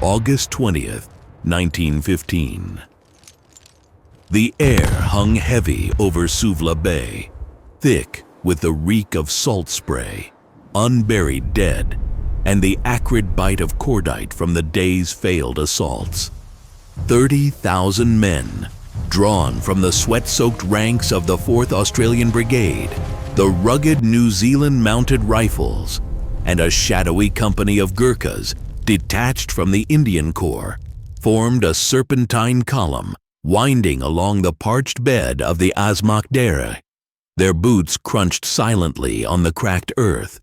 August 20th, 1915. The air hung heavy over Suvla Bay, thick with the reek of salt spray, unburied dead, and the acrid bite of cordite from the day's failed assaults. 30,000 men, drawn from the sweat-soaked ranks of the 4th Australian Brigade, the rugged New Zealand Mounted Rifles, and a shadowy company of Gurkhas detached from the Indian Corps, formed a serpentine column winding along the parched bed of the Asmak Dere. Their boots crunched silently on the cracked earth.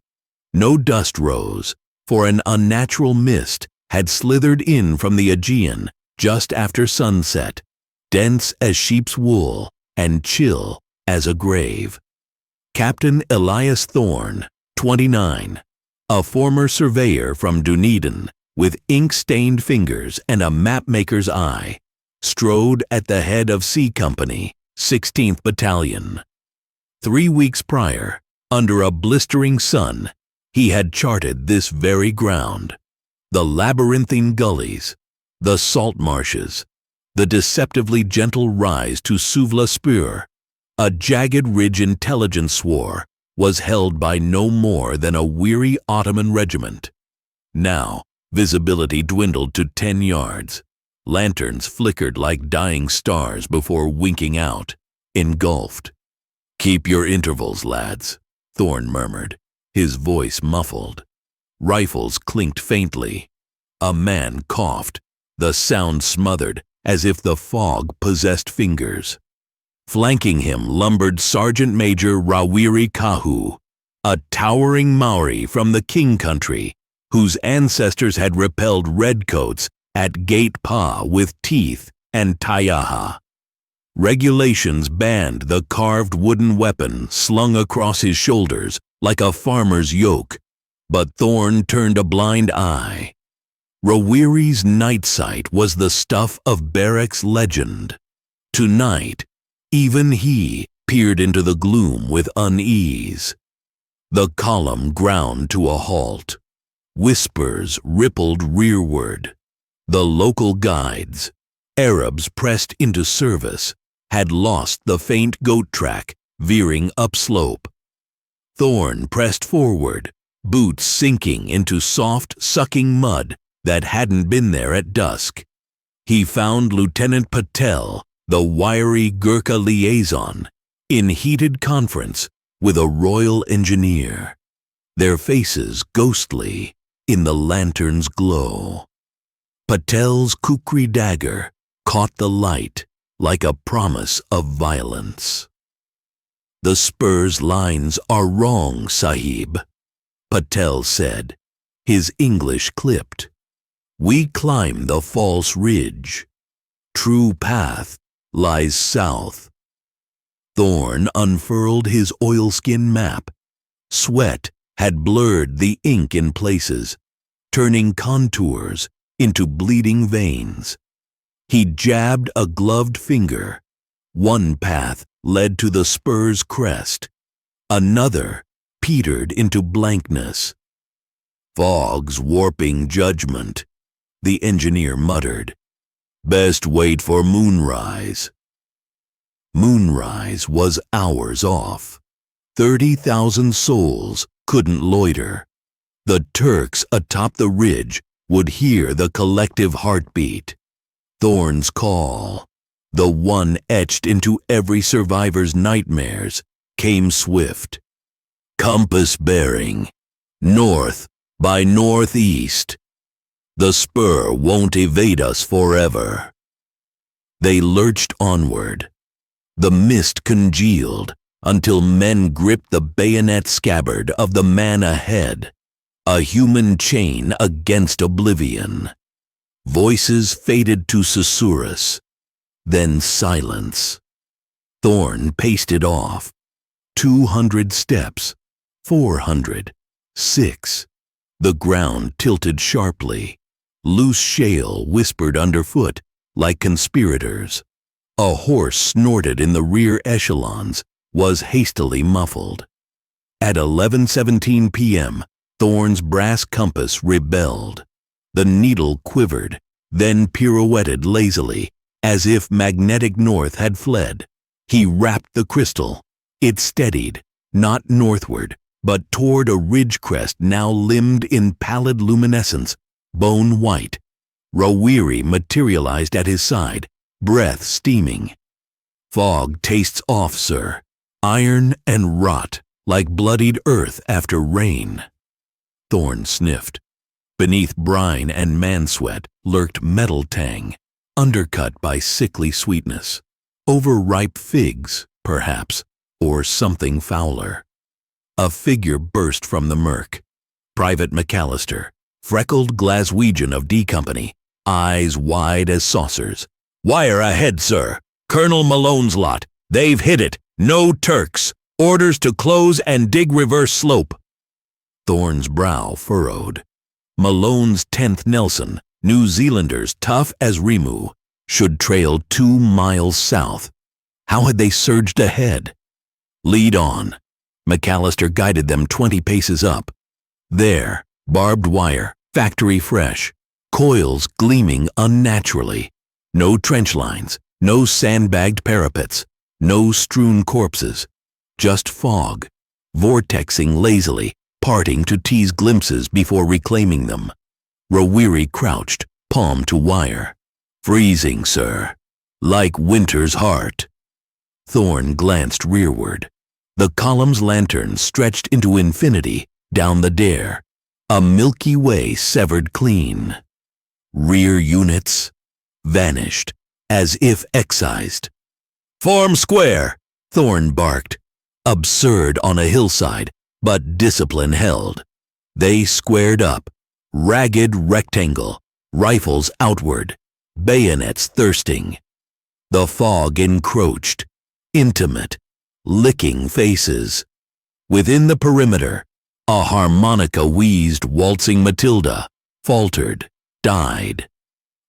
No dust rose, for an unnatural mist had slithered in from the Aegean just after sunset, dense as sheep's wool and chill as a grave. Captain Elias Thorne, 29, a former surveyor from Dunedin, with ink-stained fingers and a mapmaker's eye, strode at the head of C Company, 16th Battalion. 3 weeks prior, under a blistering sun, he had charted this very ground. The labyrinthine gullies, the salt marshes, the deceptively gentle rise to Suvla Spur, a jagged ridge intelligence swore, was held by no more than a weary Ottoman regiment. Now, visibility dwindled to 10 yards. Lanterns flickered like dying stars before winking out, engulfed. "Keep your intervals, lads," Thorne murmured, his voice muffled. Rifles clinked faintly. A man coughed, the sound smothered as if the fog possessed fingers. Flanking him lumbered Sergeant Major Rawiri Kahu, a towering Maori from the King Country, whose ancestors had repelled redcoats at Gate Pa with teeth and taiaha. Regulations banned the carved wooden weapon slung across his shoulders like a farmer's yoke, but Thorne turned a blind eye. Rawiri's night sight was the stuff of barracks legend. Tonight, even he peered into the gloom with unease. The column ground to a halt. Whispers rippled rearward. The local guides, Arabs pressed into service, had lost the faint goat track veering upslope. Thorne pressed forward, boots sinking into soft, sucking mud that hadn't been there at dusk. He found Lieutenant Patel, the wiry Gurkha liaison, in heated conference with a royal engineer, their faces ghostly in the lantern's glow. Patel's kukri dagger caught the light like a promise of violence. "The Spur's lines are wrong, Sahib," Patel said, his English clipped. "We climb the false ridge. True path lies south." Thorne unfurled his oilskin map. Sweat had blurred the ink in places, turning contours into bleeding veins. He jabbed a gloved finger. One path led to the Spur's crest. Another petered into blankness. "Fog's warping judgment," the engineer muttered. "Best wait for moonrise." Moonrise was hours off. 30,000 souls couldn't loiter. The Turks atop the ridge would hear the collective heartbeat. Thorne's call, the one etched into every survivor's nightmares, came swift. "Compass bearing, north by northeast. The Spur won't evade us forever." They lurched onward. The mist congealed until men gripped the bayonet scabbard of the man ahead, a human chain against oblivion. Voices faded to susurrus, then silence. Thorne paced it off. 200 steps, 400, 6. The ground tilted sharply. Loose shale whispered underfoot like conspirators. A horse snorted in the rear echelons, was hastily muffled. At 11:17 p.m., Thorne's brass compass rebelled. The needle quivered, then pirouetted lazily, as if magnetic north had fled. He rapped the crystal. It steadied, not northward, but toward a ridge crest now limned in pallid luminescence, bone white. Rawiri materialized at his side, breath steaming. "Fog tastes off, sir. Iron and rot, like bloodied earth after rain." Thorne sniffed. Beneath brine and man-sweat lurked metal tang, undercut by sickly sweetness. Overripe figs, perhaps, or something fouler. A figure burst from the murk. Private McAllister, freckled Glaswegian of D Company, eyes wide as saucers. "Wire ahead, sir. Colonel Malone's lot. They've hit it. No Turks. Orders to close and dig reverse slope." Thorne's brow furrowed. Malone's 10th Nelson, New Zealanders tough as Rimu, should trail 2 miles south. How had they surged ahead? "Lead on." McAllister guided them 20 paces up. There, barbed wire, factory fresh, coils gleaming unnaturally. No trench lines, no sandbagged parapets, no strewn corpses. Just fog, vortexing lazily, parting to tease glimpses before reclaiming them. Rawiri crouched, palm to wire. "Freezing, sir. Like winter's heart." Thorne glanced rearward. The column's lantern stretched into infinity down the dare. A Milky Way severed clean. Rear units vanished, as if excised. "Form square," Thorne barked. Absurd on a hillside, but discipline held. They squared up, ragged rectangle, rifles outward, bayonets thirsting. The fog encroached, intimate, licking faces. Within the perimeter, a harmonica wheezed waltzing Matilda, faltered, died.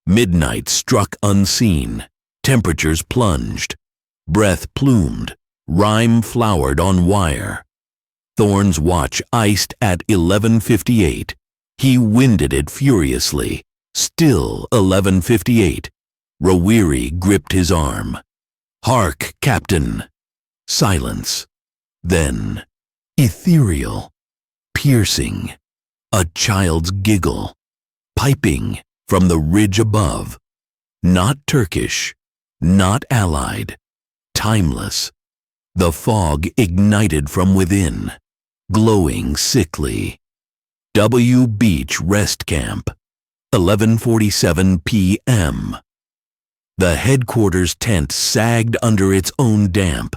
Midnight struck unseen, temperatures plunged, breath plumed, rime flowered on wire. Thorne's watch iced at 11:58. He winded it furiously. Still 11:58. Rawiri gripped his arm. "Hark, Captain." Silence. Then, ethereal, piercing, a child's giggle, piping from the ridge above. Not Turkish, not allied, timeless. The fog ignited from within, glowing sickly. W Beach Rest Camp, 11:47 p.m. The headquarters tent sagged under its own damp.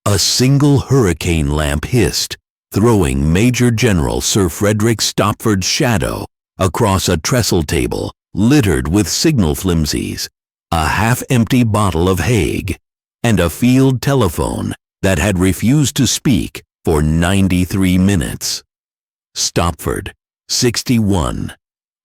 A single hurricane lamp hissed, throwing Major General Sir Frederick Stopford's shadow across a trestle table littered with signal flimsies, a half-empty bottle of Hague, and a field telephone that had refused to speak for 93 minutes. Stopford, 61,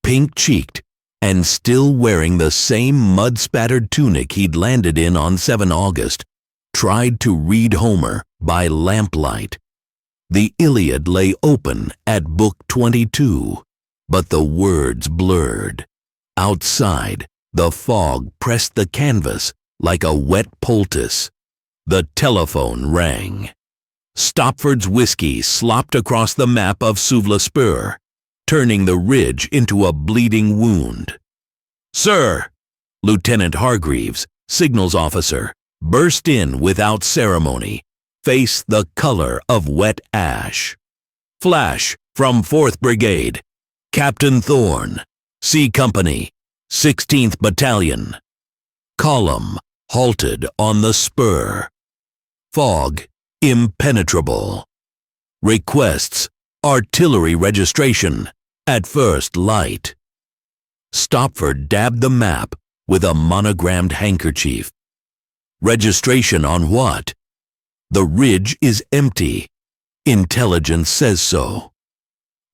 pink-cheeked, and still wearing the same mud-spattered tunic he'd landed in on 7 August, tried to read Homer by lamplight. The Iliad lay open at Book 22, but the words blurred. Outside, the fog pressed the canvas like a wet poultice. The telephone rang. Stopford's whiskey slopped across the map of Suvla Spur, turning the ridge into a bleeding wound. "Sir!" Lieutenant Hargreaves, signals officer, burst in without ceremony, face the color of wet ash. "Flash from 4th Brigade. Captain Thorne, C Company, 16th Battalion." Column halted on the spur. Fog impenetrable. Requests artillery registration at first light. Stopford dabbed the map with a monogrammed handkerchief. Registration on what? The ridge is empty. Intelligence says so.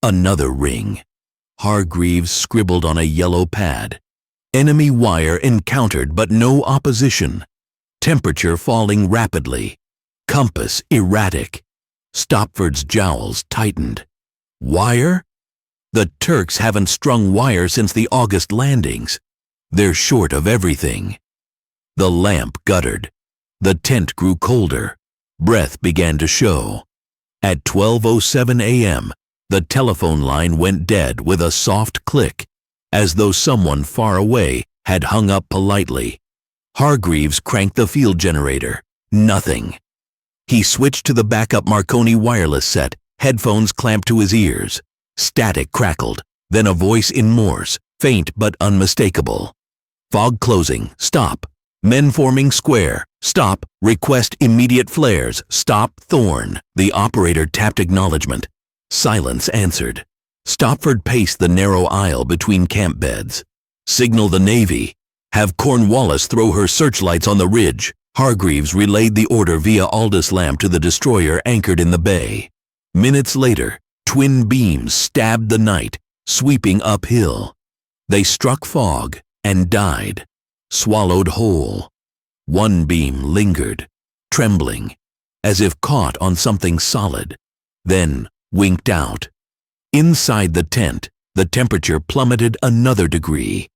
Another ring. Hargreaves scribbled on a yellow pad. Enemy wire encountered but no opposition. Temperature falling rapidly. Compass erratic. Stopford's jowls tightened. Wire? The Turks haven't strung wire since the August landings. They're short of everything." The lamp guttered. The tent grew colder. Breath began to show. At 12:07 a.m., the telephone line went dead with a soft click, as though someone far away had hung up politely. Hargreaves cranked the field generator. Nothing. He switched to the backup Marconi wireless set, headphones clamped to his ears. Static crackled, then a voice in Morse, faint but unmistakable. "Fog closing. Stop. Men forming square. Stop. Request immediate flares. Stop. Thorne." The operator tapped acknowledgement. Silence answered. Stopford paced the narrow aisle between camp beds. "Signal the Navy. Have Cornwallis throw her searchlights on the ridge." Hargreaves relayed the order via Aldous lamp to the destroyer anchored in the bay. Minutes later, twin beams stabbed the night, sweeping uphill. They struck fog and died, swallowed whole. One beam lingered, trembling, as if caught on something solid, then winked out. Inside the tent, the temperature plummeted another degree.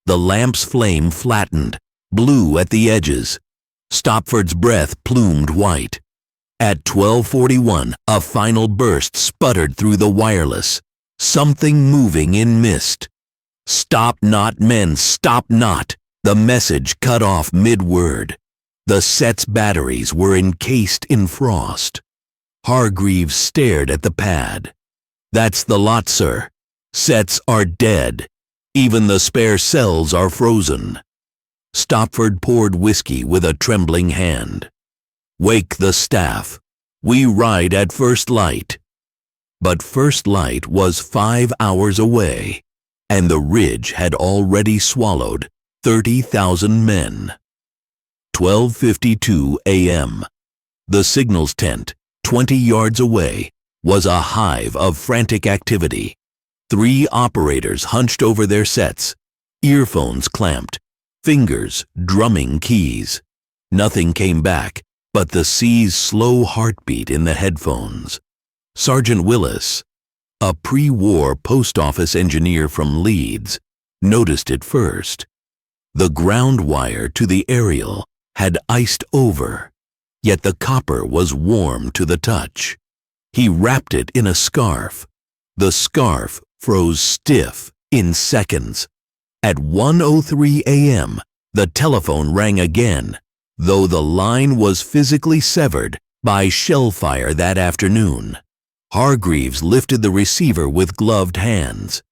The lamp's flame flattened, blue at the edges. Stopford's breath plumed white. At 12:41, a final burst sputtered through the wireless. Something moving in mist. "Stop not, men, stop not!" The message cut off mid-word. The set's batteries were encased in frost. Hargreaves stared at the pad. "That's the lot, sir. Sets are dead. Even the spare cells are frozen." Stopford poured whiskey with a trembling hand. "Wake the staff. We ride at first light." But first light was 5 hours away, and the ridge had already swallowed 30,000 men. 12:52 a.m. The signals tent, 20 yards away, was a hive of frantic activity. 3 operators hunched over their sets, earphones clamped, fingers drumming keys. Nothing came back but the sea's slow heartbeat in the headphones. Sergeant Willis, a pre-war post office engineer from Leeds, noticed it first. The ground wire to the aerial had iced over, yet the copper was warm to the touch. He wrapped it in a scarf. The scarf froze stiff in seconds. At 1:03 a.m., the telephone rang again, though the line was physically severed by shell fire that afternoon. Hargreaves lifted the receiver with gloved hands.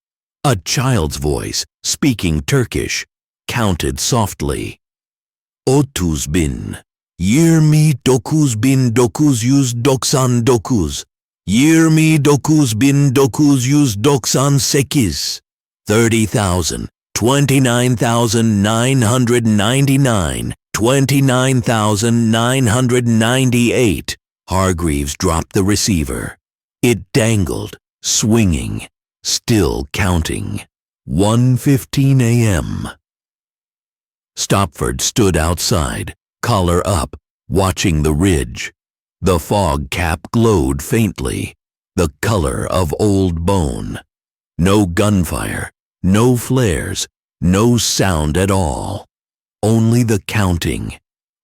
A child's voice, speaking Turkish, counted softly. "30 bin, 29.999, 29.998, 30,000, 29,999, 29,998. Hargreaves dropped the receiver. It dangled, swinging, still counting. 1:15 a.m. Stopford stood outside, collar up, watching the ridge. The fog cap glowed faintly, the color of old bone. No gunfire, no flares, no sound at all. Only the counting,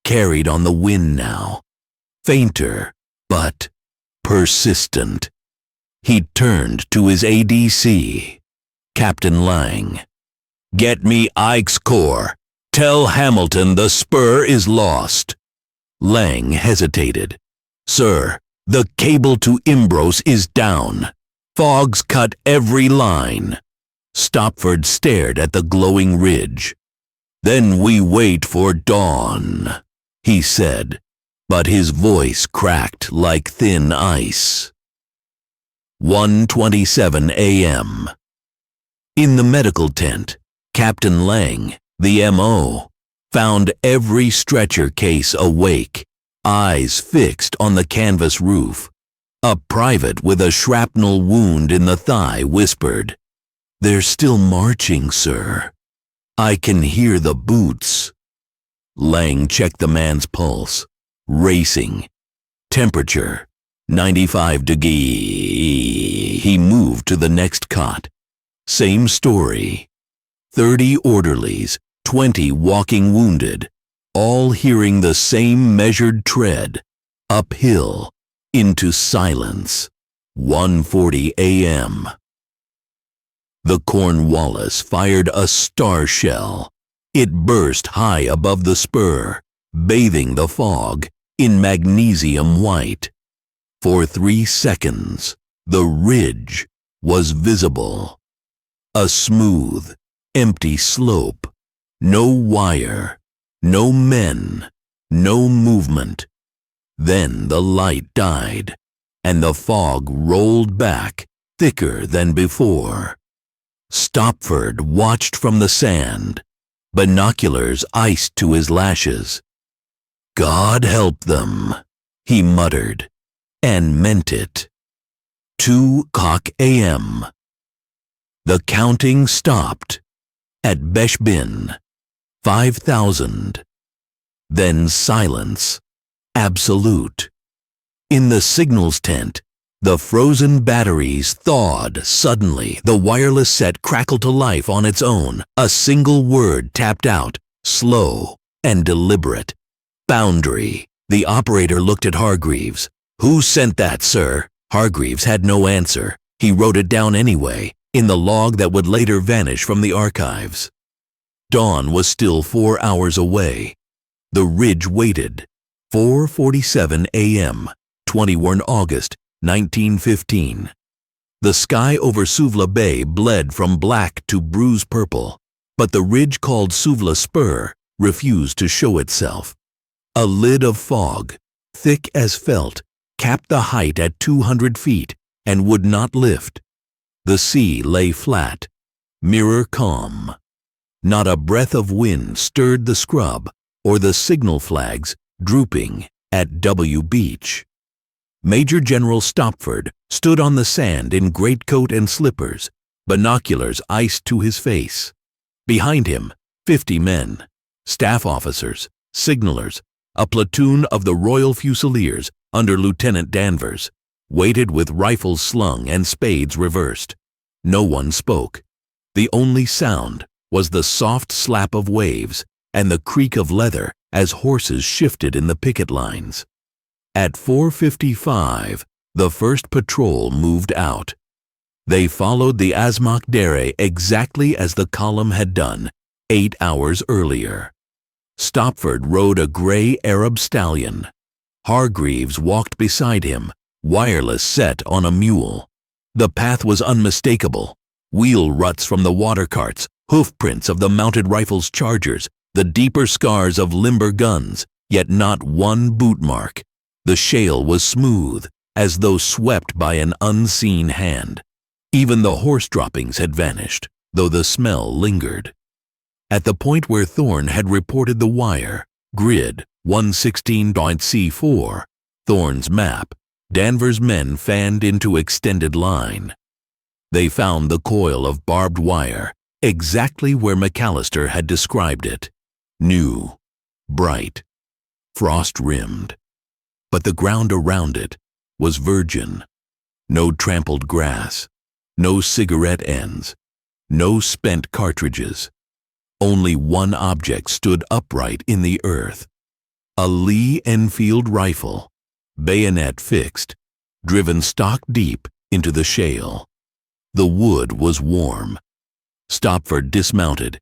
carried on the wind now. Fainter, but persistent. He turned to his ADC, Captain Lang. "Get me Ike's Corps. Tell Hamilton the spur is lost." Lang hesitated. "Sir, the cable to Imbros is down. Fog's cut every line." Stopford stared at the glowing ridge. "Then we wait for dawn," he said, but his voice cracked like thin ice. 1:27 a.m. In the medical tent, Captain Lang, the M.O., found every stretcher case awake, eyes fixed on the canvas roof. A private with a shrapnel wound in the thigh whispered, "They're still marching, sir. I can hear the boots." Lang checked the man's pulse, racing. Temperature, 95 degrees. he moved to the next cot. Same story. 30 orderlies, 20 walking wounded, all hearing the same measured tread, uphill, into silence. 1:40 a.m. The Cornwallis fired a star shell. It burst high above the spur, bathing the fog in magnesium white. For 3 seconds, the ridge was visible. A smooth, empty slope. No wire, no men, no movement. Then the light died, and the fog rolled back, thicker than before. Stopford watched from the sand, binoculars iced to his lashes. "God help them," he muttered, and meant it. 2:00 a.m. The counting stopped at Beshbin, 5,000. Then silence, absolute. In the signals tent, the frozen batteries thawed suddenly. The wireless set crackled to life on its own. A single word tapped out, slow and deliberate. "Boundary." The operator looked at Hargreaves. "Who sent that, sir?" Hargreaves had no answer. He wrote it down anyway, in the log that would later vanish from the archives. Dawn was still 4 hours away. The ridge waited. 4:47 a.m., 21 August, 1915. The sky over Suvla Bay bled from black to bruise purple, but the ridge called Suvla Spur refused to show itself. A lid of fog, thick as felt, capped the height at 200 feet and would not lift. The sea lay flat, mirror calm. Not a breath of wind stirred the scrub or the signal flags drooping at W Beach. Major General Stopford stood on the sand in greatcoat and slippers, binoculars iced to his face. Behind him, 50 men, staff officers, signalers, a platoon of the Royal Fusiliers under Lieutenant Danvers, waited with rifles slung and spades reversed. No one spoke. The only sound was the soft slap of waves and the creak of leather as horses shifted in the picket lines. At 4:55, the first patrol moved out. They followed the Asmak Dere exactly as the column had done 8 hours earlier. Stopford rode a gray Arab stallion. Hargreaves walked beside him, wireless set on a mule. The path was unmistakable. Wheel ruts from the water carts, hoof prints of the mounted rifles' chargers, the deeper scars of limber guns, yet not one boot mark. The shale was smooth, as though swept by an unseen hand. Even the horse droppings had vanished, though the smell lingered. At the point where Thorne had reported the wire, grid 116.C4, Thorne's map, Danvers' men fanned into extended line. They found the coil of barbed wire, exactly where McAllister had described it. New, bright, frost-rimmed. But the ground around it was virgin. No trampled grass, no cigarette ends, no spent cartridges. Only one object stood upright in the earth. A Lee Enfield rifle, bayonet fixed, driven stock deep into the shale. The wood was warm. Stopford dismounted.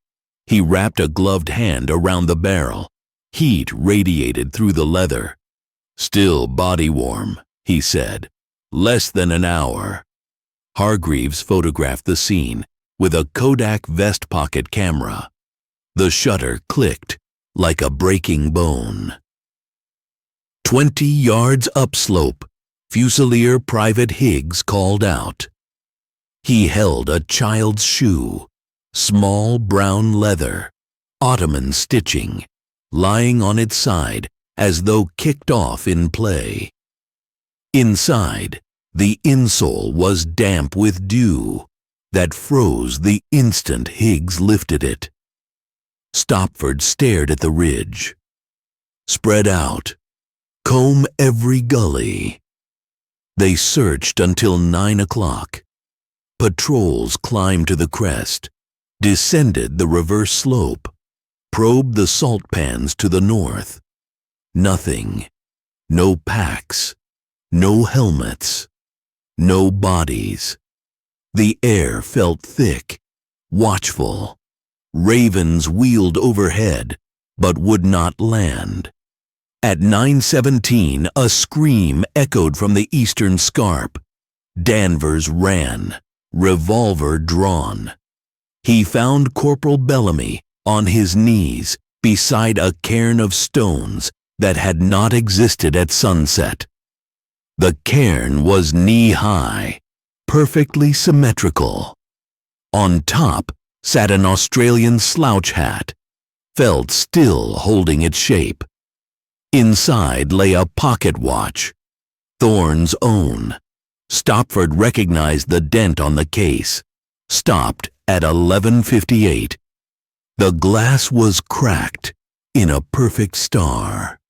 He wrapped a gloved hand around the barrel. Heat radiated through the leather. "Still body warm," he said. "Less than an hour." Hargreaves photographed the scene with a Kodak vest pocket camera. The shutter clicked like a breaking bone. 20 yards upslope, Fusilier Private Higgs called out. He held a child's shoe, small brown leather, Ottoman stitching, lying on its side as though kicked off in play. Inside, the insole was damp with dew that froze the instant Higgs lifted it. Stopford stared at the ridge. Spread out. Comb every gully. They searched until 9 o'clock. Patrols climbed to the crest, descended the reverse slope, probed the salt pans to the north. Nothing. No packs. No helmets. No bodies. The air felt thick, watchful. Ravens wheeled overhead, but would not land. At 9:17, a scream echoed from the eastern scarp. Danvers ran, revolver drawn. He found Corporal Bellamy on his knees beside a cairn of stones that had not existed at sunset. The cairn was knee-high, perfectly symmetrical. On top sat an Australian slouch hat, felt still holding its shape. Inside lay a pocket watch, Thorne's own. Stopford recognized the dent on the case, stopped at 11:58. The glass was cracked in a perfect star.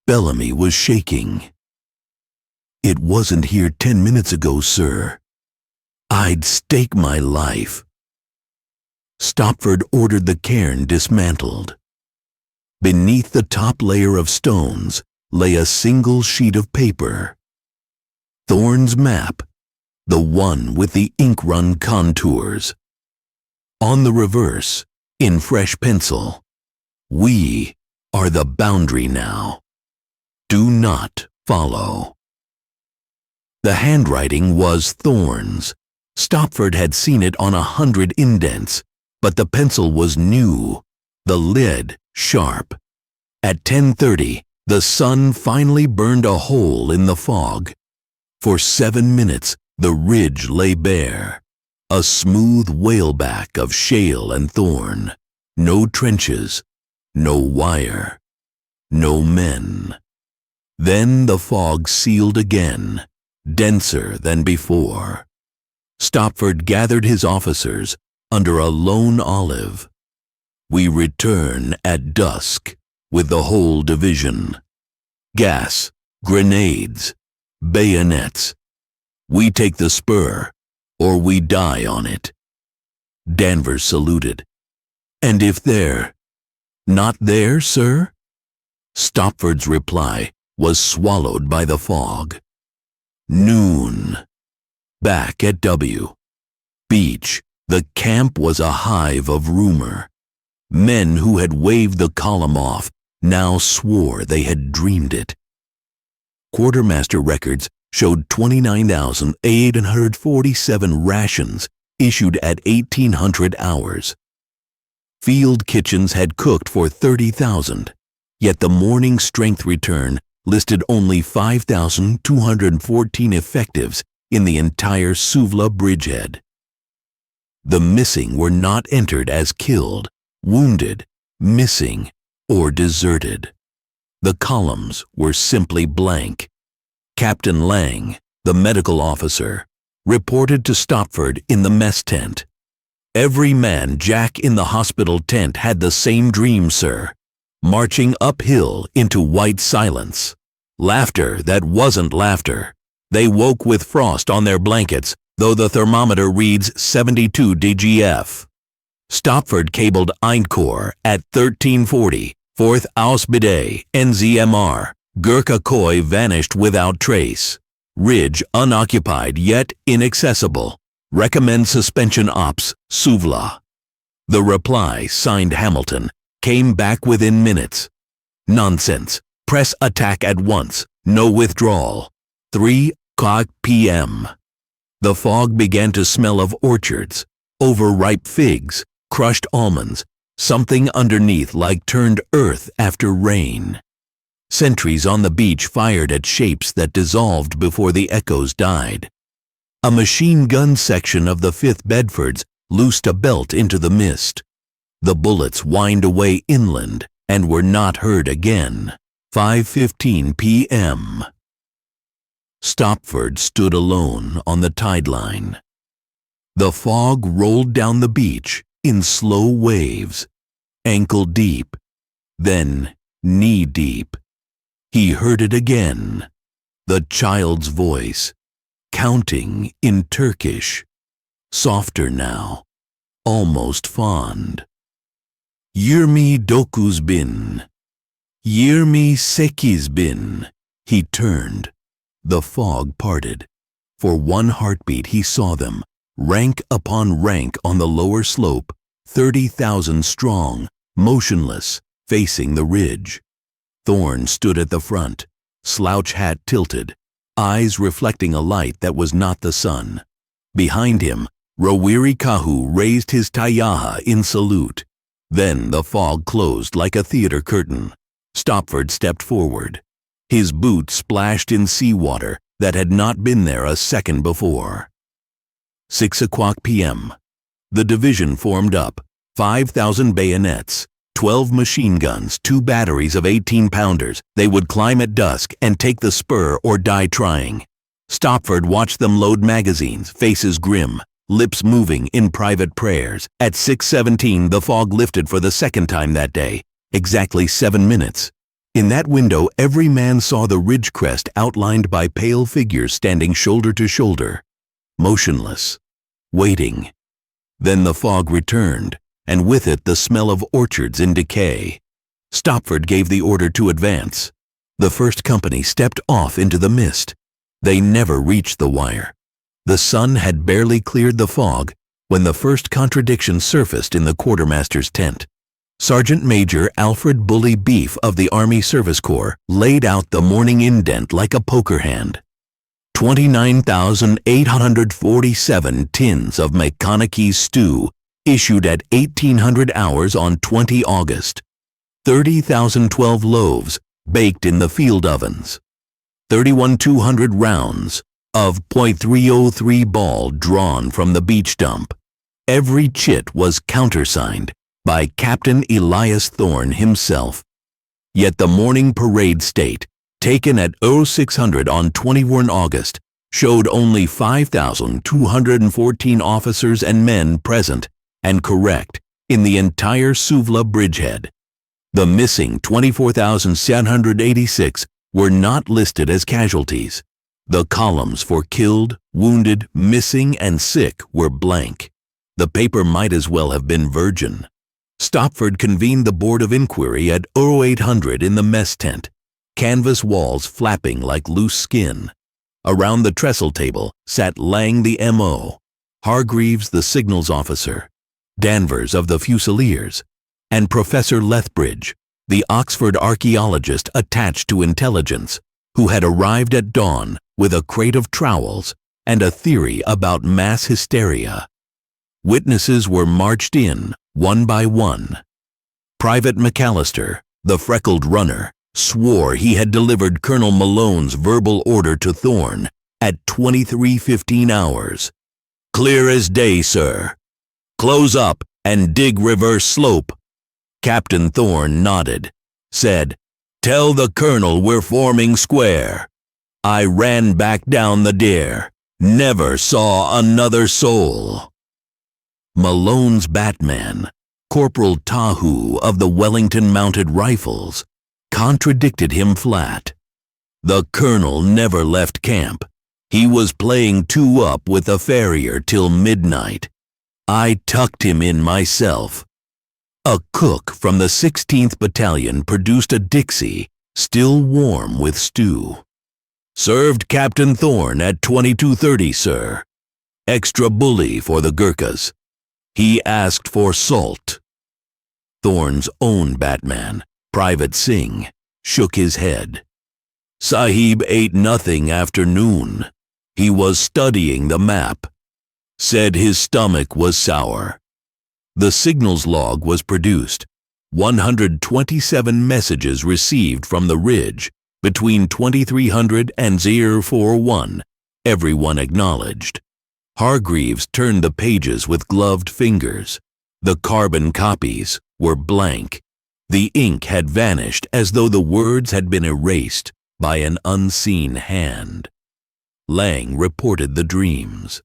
Bellamy was shaking. "It wasn't here 10 minutes ago, sir. I'd stake my life." Stopford ordered the cairn dismantled. Beneath the top layer of stones lay a single sheet of paper. Thorne's map, the one with the ink-run contours. On the reverse, in fresh pencil, "We are the boundary now. Do not follow." The handwriting was Thorne's. Stopford had seen it on 100 indents, but the pencil was new, the lid sharp. At 10:30, the sun finally burned a hole in the fog. For 7 minutes, the ridge lay bare, a smooth whaleback of shale and thorn. No trenches, no wire, no men. Then the fog sealed again, denser than before. Stopford gathered his officers under a lone olive. "We return at dusk with the whole division. Gas, grenades, bayonets. We take the spur, or we die on it." Danvers saluted. "And if they're not there, sir?" Stopford's reply was swallowed by the fog. Noon. Back at W. Beach, the camp was a hive of rumor. Men who had waved the column off now swore they had dreamed it. Quartermaster records showed 29,847 rations issued at 1800 hours. Field kitchens had cooked for 30,000, yet the morning strength return listed only 5,214 effectives in the entire Suvla bridgehead. The missing were not entered as killed, wounded, missing, or deserted. The columns were simply blank. Captain Lang, the medical officer, reported to Stopford in the mess tent. "Every man Jack in the hospital tent had the same dream, sir. Marching uphill into white silence. Laughter that wasn't laughter. They woke with frost on their blankets, though the thermometer reads 72 DGF. Stopford cabled Eindhoven at 1340, 4th Ausbede, NZMR. Gurkha Koi vanished without trace. Ridge unoccupied yet inaccessible. Recommend suspension ops, Suvla." The reply, signed Hamilton, came back within minutes. "Nonsense. Press attack at once. No withdrawal. 3:00 p.m. The fog began to smell of orchards, overripe figs, crushed almonds, something underneath like turned earth after rain. Sentries on the beach fired at shapes that dissolved before the echoes died. A machine gun section of the 5th Bedfords loosed a belt into the mist. The bullets whined away inland and were not heard again. 5:15 p.m. Stopford stood alone on the tide line. The fog rolled down the beach in slow waves, ankle deep, then knee deep. He heard it again, the child's voice, counting in Turkish. softer now, almost fond. Yirmi doku's bin. Yirmi seki's bin. He turned. The fog parted. For one heartbeat he saw them, rank upon rank on the lower slope, 30,000 strong, motionless, facing the ridge. Thorne stood at the front, slouch hat tilted, eyes reflecting a light that was not the sun. Behind him, Rawiri Kahu raised his tayaha in salute. Then the fog closed like a theater curtain. Stopford stepped forward. His boot splashed in seawater that had not been there a second before. 6 o'clock p.m. The division formed up, 5,000 bayonets, 12 machine guns, 2 batteries of 18-pounders. They would climb at dusk and take the spur or die trying. Stopford watched them load magazines, faces grim, lips moving in private prayers. At 6:17, the fog lifted for the second time that day, exactly 7 minutes. In that window, every man saw the ridge crest outlined by pale figures standing shoulder to shoulder, motionless, waiting. Then the fog returned, and with it the smell of orchards in decay. Stopford gave the order to advance. The first company stepped off into the mist. They never reached the wire. The sun had barely cleared the fog when the first contradiction surfaced in the quartermaster's tent. Sergeant Major Alfred Bully Beef of the Army Service Corps laid out the morning indent like a poker hand. 29,847 tins of McConaughey's stew issued at 1800 hours on 20 August. 30,012 loaves baked in the field ovens. 31,200 rounds of .303 ball drawn from the beach dump. Every chit was countersigned by Captain Elias Thorne himself. Yet the morning parade state, taken at 0600 on 21 August, showed only 5,214 officers and men present and correct in the entire Suvla bridgehead. The missing 24,786 were not listed as casualties. The columns for killed, wounded, missing, and sick were blank. The paper might as well have been virgin. Stopford convened the Board of Inquiry at 0800 in the mess tent, canvas walls flapping like loose skin. Around the trestle table sat Lang the M.O., Hargreaves the signals officer, Danvers of the Fusiliers, and Professor Lethbridge, the Oxford archaeologist attached to intelligence, who had arrived at dawn with a crate of trowels and a theory about mass hysteria. Witnesses were marched in, one by one. Private McAllister, the freckled runner, swore he had delivered Colonel Malone's verbal order to Thorne at 23:15 hours. "Clear as day, sir. Close up and dig reverse slope." Captain Thorne nodded, said, "Tell the colonel we're forming square." I ran back down the Dare, never saw another soul. Malone's Batman, Corporal Tahu of the Wellington Mounted Rifles, contradicted him flat. The colonel never left camp. He was playing two-up with the farrier till midnight. I tucked him in myself. A cook from the 16th Battalion produced a Dixie, still warm with stew. "Served Captain Thorne at 22:30, sir. Extra bully for the Gurkhas. He asked for salt." Thorne's own Batman, Private Singh, shook his head. "Sahib ate nothing after noon. He was studying the map. Said his stomach was sour." The signals log was produced. 127 messages received from the ridge between 2300 and 041, everyone acknowledged. Hargreaves turned the pages with gloved fingers. The carbon copies were blank. The ink had vanished as though the words had been erased by an unseen hand. Lang reported the dreams.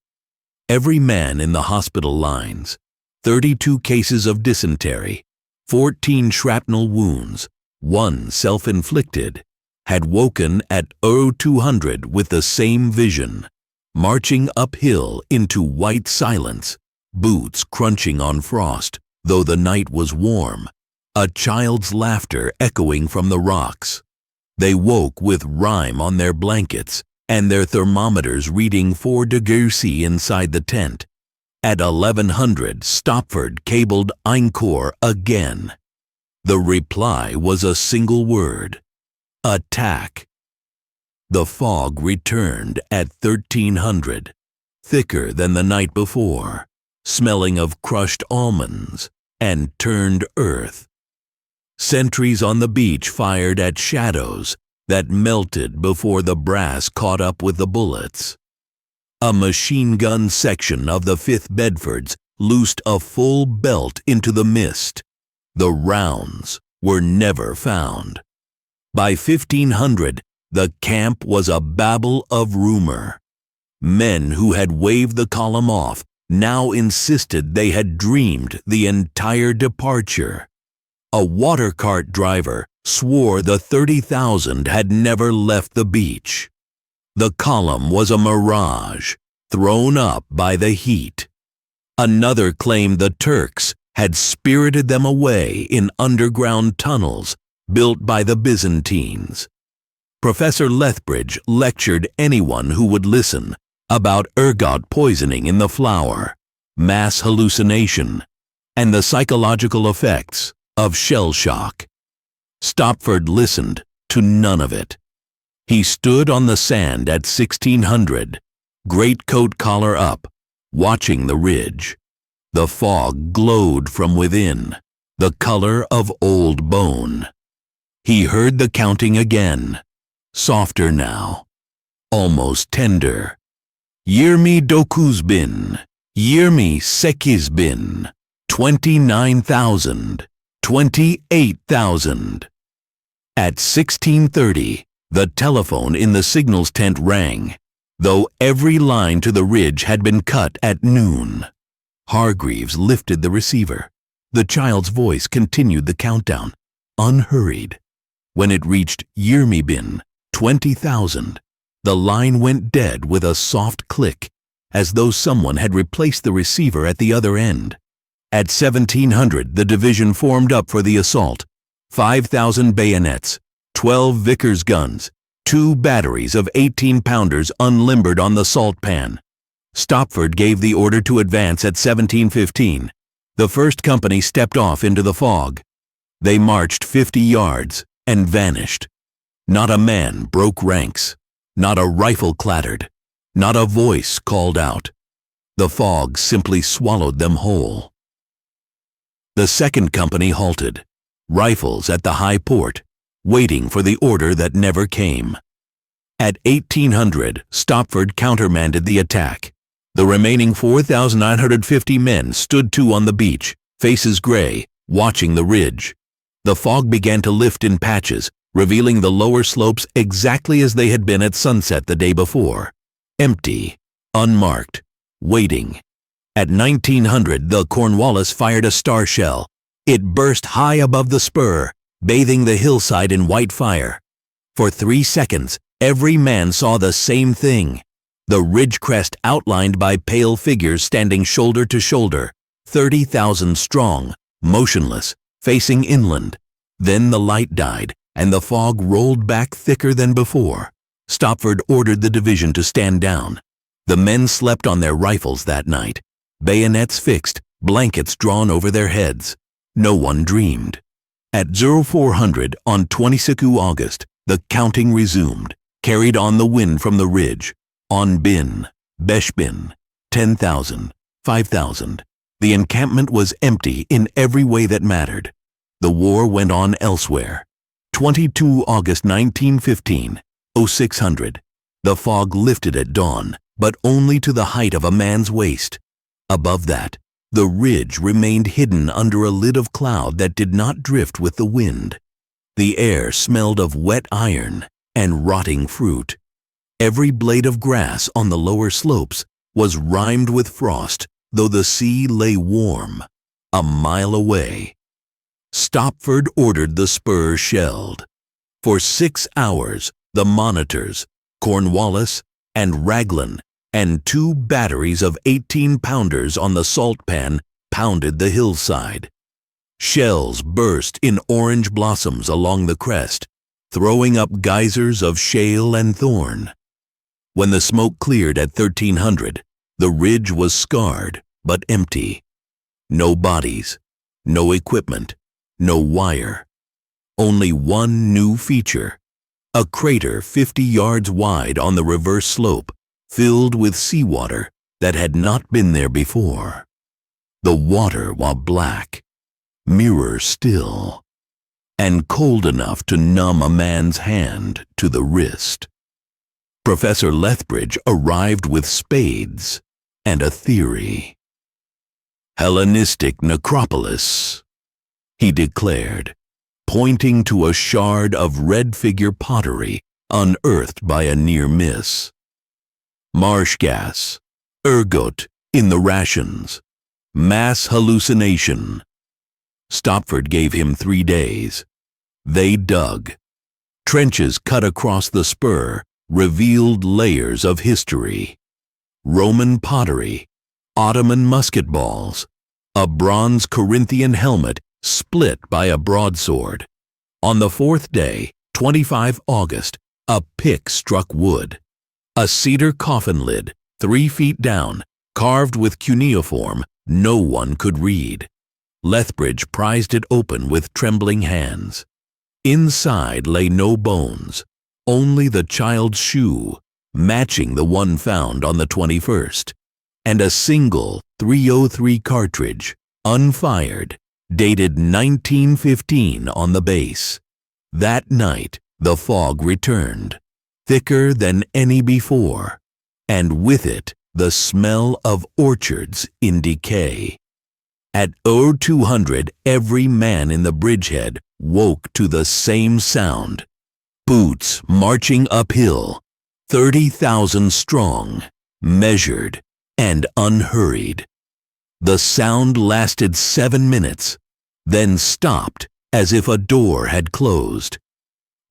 Every man in the hospital lines, 32 cases of dysentery, 14 shrapnel wounds, 1 self-inflicted, had woken at 0200 with the same vision. marching uphill into white silence, boots crunching on frost, though the night was warm, a child's laughter echoing from the rocks. They woke with rime on their blankets and their thermometers reading 4 degrees C inside the tent. At 1100, Stopford cabled Einkorps again. The reply was a single word: attack. The fog returned at 1300, thicker than the night before, smelling of crushed almonds and turned earth. Sentries on the beach fired at shadows that melted before the brass caught up with the bullets. A machine gun section of the 5th Bedfords loosed a full belt into the mist. The rounds were never found. By 1500, the camp was a babel of rumor. Men who had waved the column off now insisted they had dreamed the entire departure. A water cart driver swore the 30,000 had never left the beach. The column was a mirage, thrown up by the heat. Another claimed the Turks had spirited them away in underground tunnels built by the Byzantines. Professor Lethbridge lectured anyone who would listen about ergot poisoning in the flour, mass hallucination, and the psychological effects of shell shock. Stopford listened to none of it. He stood on the sand at 1600, greatcoat collar up, watching the ridge. The fog glowed from within, the color of old bone. He heard the counting again, softer now, almost tender. Yirmi dokuzbin, Yirmi sekizbin, 29,000, 28,000. At 1630, the telephone in the signals tent rang, though every line to the ridge had been cut at noon. Hargreaves lifted the receiver. The child's voice continued the countdown, unhurried. When it reached Yirmibin, 20,000, the line went dead with a soft click, as though someone had replaced the receiver at the other end. At 1700, the division formed up for the assault. 5,000 bayonets, 12 Vickers guns, 2 batteries of 18-pounders unlimbered on the salt pan. Stopford gave the order to advance at 1715. The 1st Company stepped off into the fog. They marched 50 yards and vanished. Not a man broke ranks. Not a rifle clattered. Not a voice called out. The fog simply swallowed them whole. The 2nd Company halted, rifles at the high port, waiting for the order that never came. At 1800, Stopford countermanded the attack. The remaining 4,950 men stood to on the beach, faces gray, watching the ridge. The fog began to lift in patches, revealing the lower slopes exactly as they had been at sunset the day before. Empty, unmarked, waiting. At 1900, the Cornwallis fired a star shell. It burst high above the spur, bathing the hillside in white fire. For 3 seconds, every man saw the same thing. The ridge crest outlined by pale figures standing shoulder to shoulder, 30,000 strong, motionless, facing inland. Then the light died, and the fog rolled back thicker than before. Stopford ordered the division to stand down. The men slept on their rifles that night, bayonets fixed, blankets drawn over their heads. No one dreamed. At 0400 on 22 August, the counting resumed, carried on the wind from the ridge. On Bin, Beshbin, 10,000, 5,000. The encampment was empty in every way that mattered. The war went on elsewhere. 22 August 1915, 0600. The fog lifted at dawn, but only to the height of a man's waist. Above that, the ridge remained hidden under a lid of cloud that did not drift with the wind. The air smelled of wet iron and rotting fruit. Every blade of grass on the lower slopes was rimed with frost, though the sea lay warm, a mile away. Stopford ordered the spur shelled. For 6 hours, the monitors, Cornwallis and Raglan and 2 batteries of 18-pounders on the salt pan pounded the hillside. Shells burst in orange blossoms along the crest, throwing up geysers of shale and thorn. When the smoke cleared at 1300, the ridge was scarred but empty. No bodies, no equipment, no wire. Only one new feature: a crater 50 yards wide on the reverse slope, filled with seawater that had not been there before. The water, while black, mirror still, and cold enough to numb a man's hand to the wrist. Professor Lethbridge arrived with spades and a theory. Hellenistic necropolis, he declared, pointing to a shard of red figure pottery unearthed by a near miss. Marsh gas, ergot in the rations, mass hallucination. Stopford gave him 3 days. They dug. Trenches cut across the spur revealed layers of history. Roman pottery, Ottoman musket balls, a bronze Corinthian helmet split by a broadsword. On the 4th day, 25 August, a pick struck wood. A cedar coffin lid, 3 feet down, carved with cuneiform no one could read. Lethbridge prized it open with trembling hands. Inside lay no bones, only the child's shoe, matching the one found on the 21st, and a single .303 cartridge, unfired, dated 1915 on the base. That night, the fog returned, thicker than any before, and with it the smell of orchards in decay. At 0200, every man in the bridgehead woke to the same sound. Boots marching uphill, 30,000 strong, measured and unhurried. The sound lasted 7 minutes, then stopped as if a door had closed.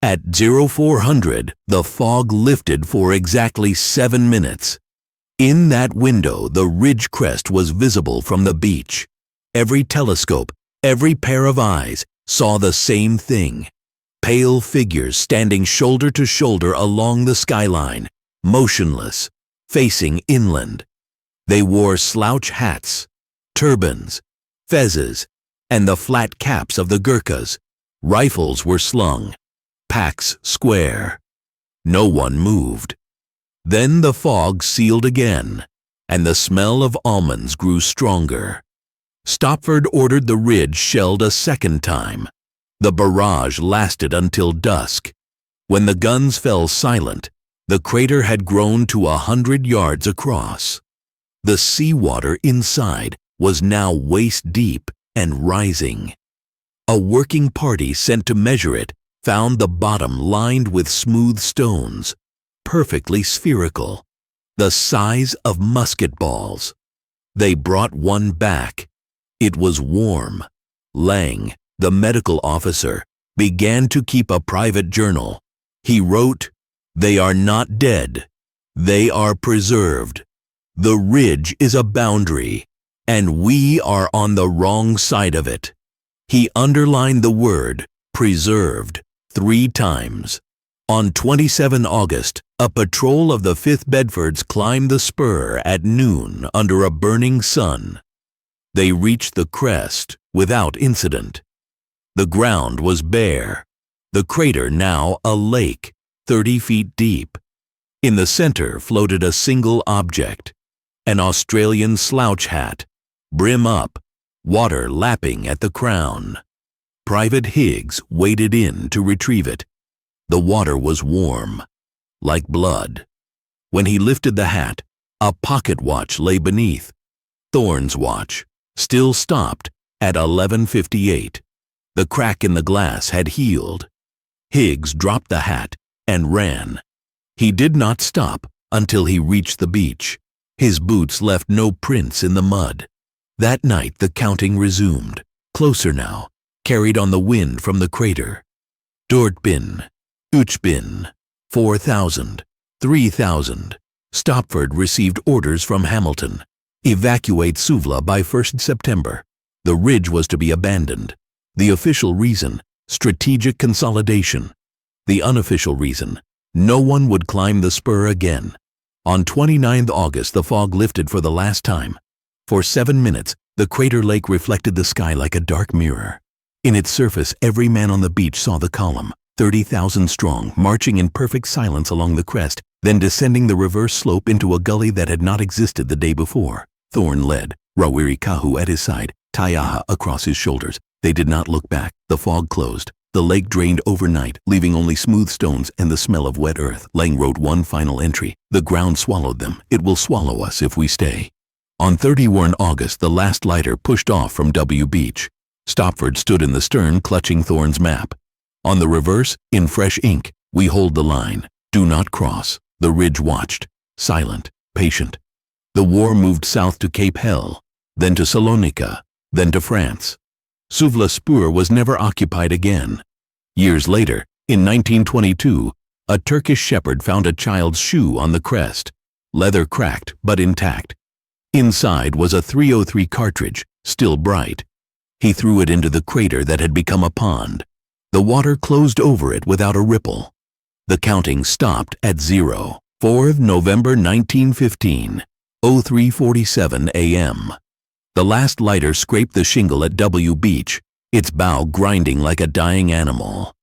At 0400, the fog lifted for exactly 7 minutes. In that window, the ridge crest was visible from the beach. Every telescope, every pair of eyes saw the same thing. Pale figures standing shoulder to shoulder along the skyline, motionless, facing inland. They wore slouch hats, turbans, fezzes, and the flat caps of the Gurkhas. Rifles were slung, packs square. No one moved. Then the fog sealed again, and the smell of almonds grew stronger. Stopford ordered the ridge shelled a second time. The barrage lasted until dusk. When the guns fell silent, the crater had grown to 100 yards across. The seawater inside was now waist-deep and rising. A working party sent to measure it found the bottom lined with smooth stones, perfectly spherical, the size of musket balls. They brought one back. It was warm. Lang, the medical officer, began to keep a private journal. He wrote, "They are not dead. They are preserved. The ridge is a boundary, and we are on the wrong side of it." He underlined the word preserved 3 times. On 27 August, a patrol of the 5th Bedfords climbed the spur at noon under a burning sun. They reached the crest without incident. The ground was bare, the crater now a lake 30 feet deep. In the center floated a single object, an Australian slouch hat, brim up, water lapping at the crown. Private Higgs waded in to retrieve it. The water was warm, like blood. When he lifted the hat, a pocket watch lay beneath. Thorne's watch, still stopped at 11:58. The crack in the glass had healed. Higgs dropped the hat and ran. He did not stop until he reached the beach. His boots left no prints in the mud. That night the counting resumed, closer now, carried on the wind from the crater. Dortbin, Uchbin, 4,000, 3,000, Stopford received orders from Hamilton. Evacuate Suvla by 1st September. The ridge was to be abandoned. The official reason, strategic consolidation. The unofficial reason, no one would climb the spur again. On 29th August, the fog lifted for the last time. For 7 minutes, the crater lake reflected the sky like a dark mirror. In its surface, every man on the beach saw the column, 30,000 strong, marching in perfect silence along the crest, then descending the reverse slope into a gully that had not existed the day before. Thorne led, Rawiri-Kahu at his side, Taiaha across his shoulders. They did not look back. The fog closed. The lake drained overnight, leaving only smooth stones and the smell of wet earth. Lang wrote one final entry. The ground swallowed them. It will swallow us if we stay. On 31 August, the last lighter pushed off from W Beach. Stopford stood in the stern, clutching Thorne's map. On the reverse, in fresh ink, we hold the line. Do not cross. The ridge watched, silent, patient. The war moved south to Cape Hell, then to Salonika, then to France. Suvla Spur was never occupied again. Years later, in 1922, a Turkish shepherd found a child's shoe on the crest, leather cracked but intact. Inside was a .303 cartridge, still bright. He threw it into the crater that had become a pond. The water closed over it without a ripple. The counting stopped at 0. 4th November 1915, 03:47 a.m. The last lighter scraped the shingle at W Beach, its bow grinding like a dying animal.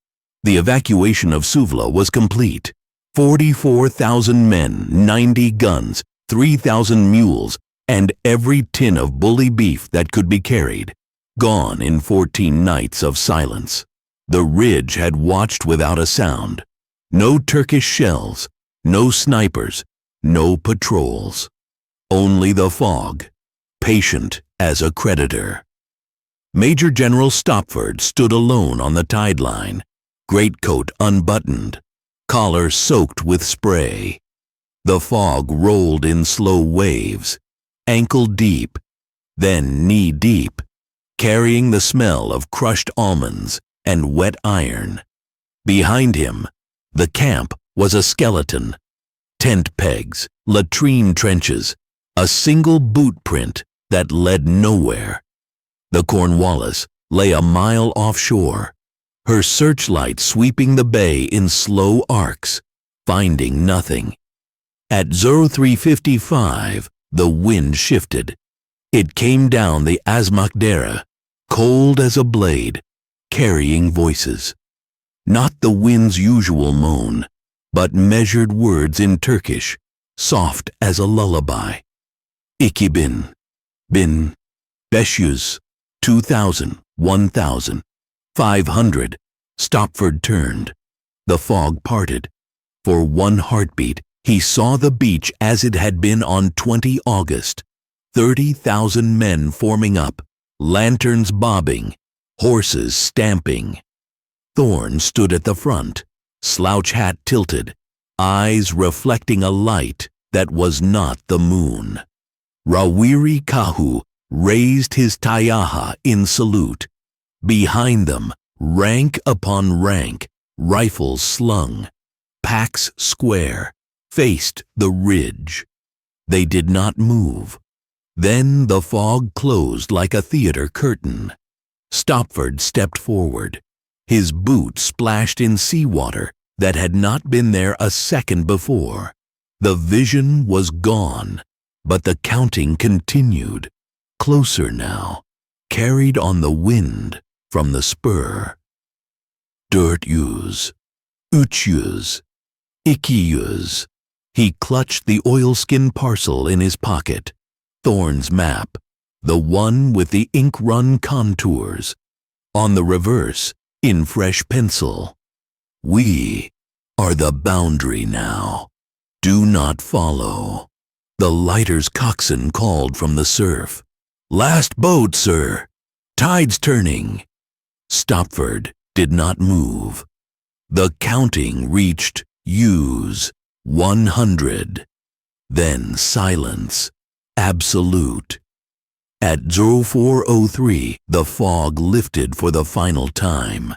The evacuation of Suvla was complete. 44,000 men, 90 guns, 3,000 mules, and every tin of bully beef that could be carried, gone in 14 nights of silence. The ridge had watched without a sound. No Turkish shells, no snipers, no patrols. Only the fog, patient as a creditor. Major General Stopford stood alone on the tide line, greatcoat unbuttoned, collar soaked with spray. The fog rolled in slow waves, ankle deep, then knee deep, carrying the smell of crushed almonds and wet iron. Behind him, the camp was a skeleton. Tent pegs, latrine trenches, a single boot print that led nowhere. The Cornwallis lay a mile offshore, her searchlight sweeping the bay in slow arcs, finding nothing. At 03:55, the wind shifted. It came down the Asmakdera, cold as a blade, carrying voices. Not the wind's usual moan, but measured words in Turkish, soft as a lullaby. 2000, 500, 2,000, 1,000, 500. Stopford turned. The fog parted. For one heartbeat, he saw the beach as it had been on 20 August. 30,000 men forming up, lanterns bobbing, horses stamping. Thorne stood at the front, slouch hat tilted, eyes reflecting a light that was not the moon. Rawiri-Kahu raised his Taiaha in salute. Behind them, rank upon rank, rifles slung, packs square, faced the ridge. They did not move. Then the fog closed like a theater curtain. Stopford stepped forward. His boot splashed in seawater that had not been there a second before. The vision was gone, but the counting continued. Closer now, carried on the wind from the spur. 400, 300, 200. He clutched the oilskin parcel in his pocket. Thorne's map, the one with the ink-run contours. On the reverse, in fresh pencil, we are the boundary now. Do not follow. The lighter's coxswain called from the surf. Last boat, sir. Tide's turning. Stopford did not move. The counting reached U's 100. Then silence, absolute. At 04:03, the fog lifted for the final time.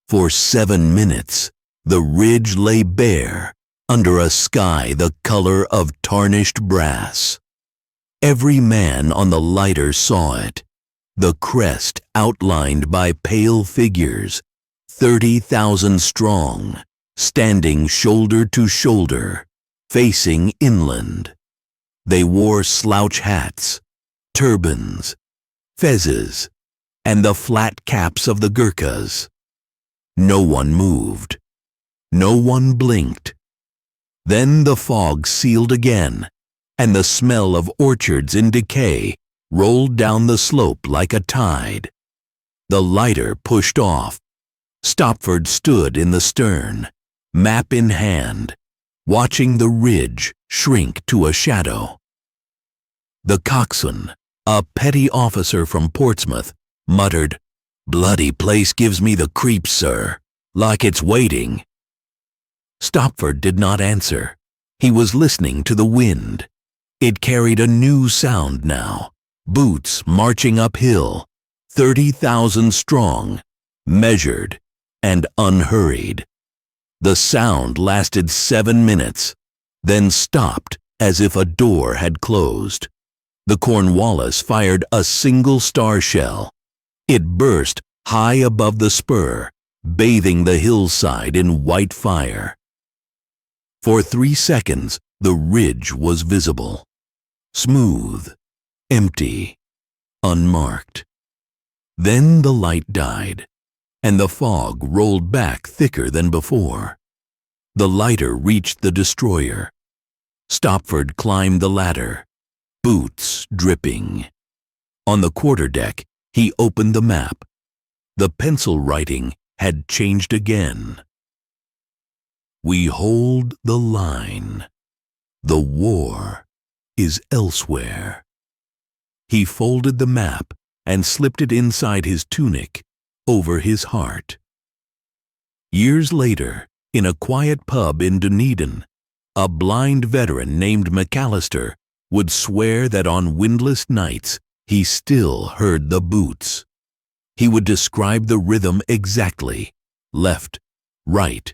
For 7 minutes, the ridge lay bare, under a sky the color of tarnished brass. Every man on the lighter saw it, the crest outlined by pale figures, 30,000 strong, standing shoulder to shoulder, facing inland. They wore slouch hats, turbans, fezzes, and the flat caps of the Gurkhas. No one moved. No one blinked. Then the fog sealed again, and the smell of orchards in decay rolled down the slope like a tide. The lighter pushed off. Stopford stood in the stern, map in hand, watching the ridge shrink to a shadow. The coxswain, a petty officer from Portsmouth, muttered, "Bloody place gives me the creeps, sir, like it's waiting." Stopford did not answer. He was listening to the wind. It carried a new sound now, boots marching uphill, 30,000 strong, measured and unhurried. The sound lasted 7 minutes, then stopped as if a door had closed. The Cornwallis fired a single star shell. It burst high above the spur, bathing the hillside in white fire. For 3 seconds, the ridge was visible, smooth, empty, unmarked. Then the light died, and the fog rolled back thicker than before. The lighter reached the destroyer. Stopford climbed the ladder, boots dripping. On the quarterdeck, he opened the map. The pencil writing had changed again. "We hold the line. The war is elsewhere." He folded the map and slipped it inside his tunic, over his heart. Years later, in a quiet pub in Dunedin, a blind veteran named McAllister would swear that on windless nights he still heard the boots. He would describe the rhythm exactly: left, right,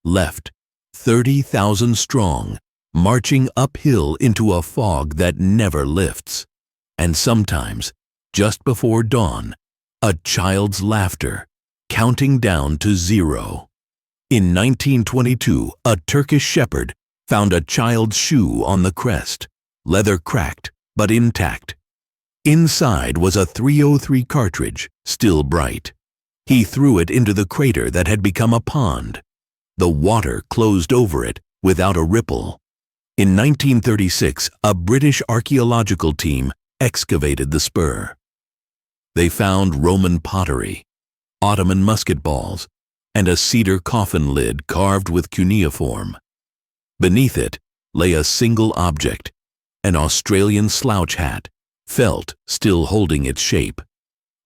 left, 30,000 strong, marching uphill into a fog that never lifts. And sometimes, just before dawn, a child's laughter, counting down to 0. In 1922, a Turkish shepherd found a child's shoe on the crest, leather cracked but intact. Inside was a .303 cartridge, still bright. He threw it into the crater that had become a pond. The water closed over it without a ripple. In 1936, a British archaeological team excavated the spur. They found Roman pottery, Ottoman musket balls, and a cedar coffin lid carved with cuneiform. Beneath it lay a single object, an Australian slouch hat, felt still holding its shape.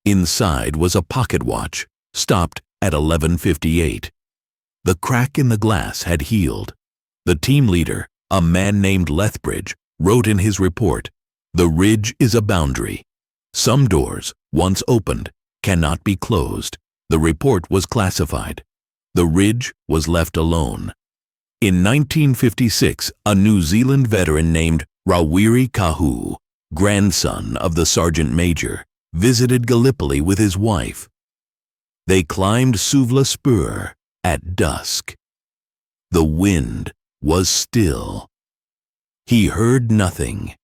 Inside was a pocket watch, stopped at 11:58. The crack in the glass had healed. The team leader, a man named Lethbridge, wrote in his report, "The ridge is a boundary. Some doors, once opened, cannot be closed." The report was classified. The ridge was left alone. In 1956, a New Zealand veteran named Rawiri Kahu, grandson of the sergeant major, visited Gallipoli with his wife. They climbed Suvla Spur at dusk. The wind was still. He heard nothing.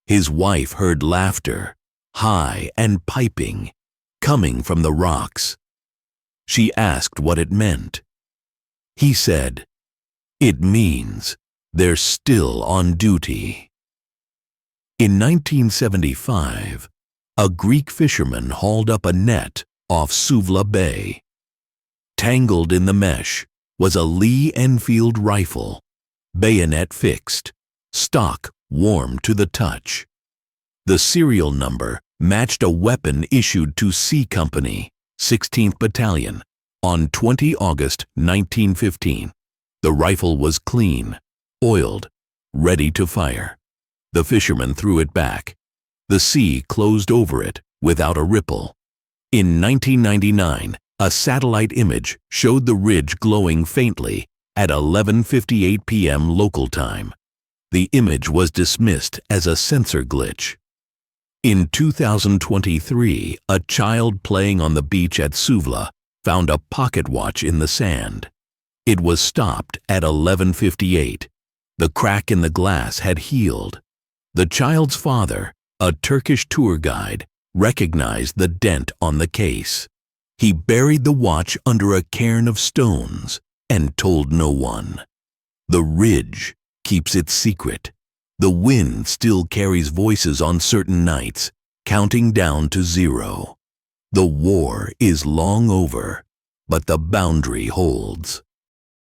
His wife heard laughter, high and piping, coming from the rocks. She asked what it meant. He said, "It means they're still on duty." In 1975, a Greek fisherman hauled up a net off Suvla Bay. Tangled in the mesh was a Lee Enfield rifle, bayonet fixed, stock warm to the touch. The serial number matched a weapon issued to C Company, 16th Battalion, on 20 August 1915. The rifle was clean, oiled, ready to fire. The fisherman threw it back. The sea closed over it without a ripple. In 1999, a satellite image showed the ridge glowing faintly at 11:58 p.m. local time. The image was dismissed as a sensor glitch. In 2023, a child playing on the beach at Suvla found a pocket watch in the sand. It was stopped at 11:58. The crack in the glass had healed. The child's father, a Turkish tour guide, recognized the dent on the case. He buried the watch under a cairn of stones and told no one. The ridge keeps its secret. The wind still carries voices on certain nights, counting down to 0. The war is long over, but the boundary holds.